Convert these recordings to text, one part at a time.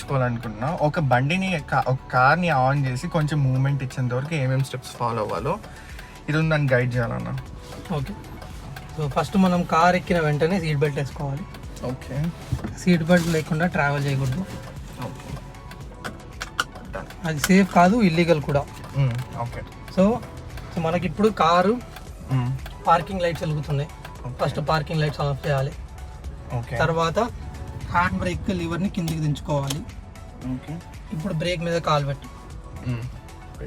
నేర్చుకోవాలనుకున్నా, ఒక బండిని ఒక కార్ని ఆన్ చేసి కొంచెం మూవ్మెంట్ ఇచ్చేంత వరకు ఏమేమి స్టెప్స్ ఫాలో అవ్వాలో ఇది నన్ను గైడ్ చేయాలన్నా. ఓకే, సో ఫస్ట్ మనం కార్ ఎక్కిన వెంటనే సీట్ బెల్ట్ వేసుకోవాలి. ఓకే, సీట్ బెల్ట్ లేకుండా ట్రావెల్ చేయకూడదు. అది సేఫ్ కాదు, ఇల్లీగల్ కూడా. ఓకే, సో మనకి ఇప్పుడు కారు పార్కింగ్ లైట్స్ వెలుగుతున్నాయి. ఫస్ట్ పార్కింగ్ లైట్స్ ఆఫ్ చేయాలి. తర్వాత హ్యాండ్ బ్రేక్ లివర్ని కిందికి దించుకోవాలి. ఇప్పుడు బ్రేక్ మీద కాలు పెట్టు.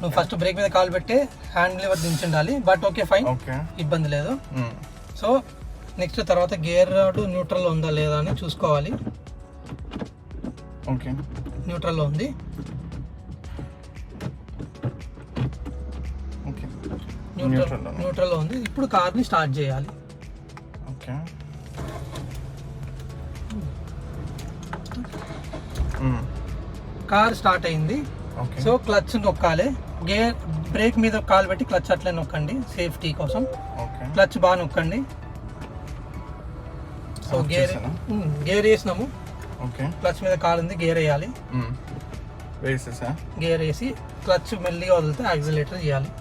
నువ్వు ఫస్ట్ బ్రేక్ మీద కాలు పెట్టే హ్యాండ్ లివర్ దించుండాలి. బట్ ఓకే ఫైన్, ఇబ్బంది లేదు. సో నెక్స్ట్ తర్వాత గేర్ రాడ్ న్యూట్రల్లో ఉందా లేదా అని చూసుకోవాలి. ఓకే, న్యూట్రల్లో ఉంది. న్యూట్రల్లో ఉంది. ఇప్పుడు కార్ని స్టార్ట్ చేయాలి. ఓకే, కార్ స్టార్ట్ అయింది. సో క్లచ్ నొక్కాలి. గేర్ బ్రేక్ మీద కాలు పెట్టి క్లచ్ అట్లే నొక్కండి సేఫ్టీ కోసం. క్లచ్ బాగా నొక్కండి. సో గేర్ వేసినాము. క్లచ్ మీద కాలు ఉంది, గేర్ వేయాలి. గేర్ వేసి క్లచ్ మెల్లిగా వదిలితే యాక్సిలరేటర్ చేయాలి.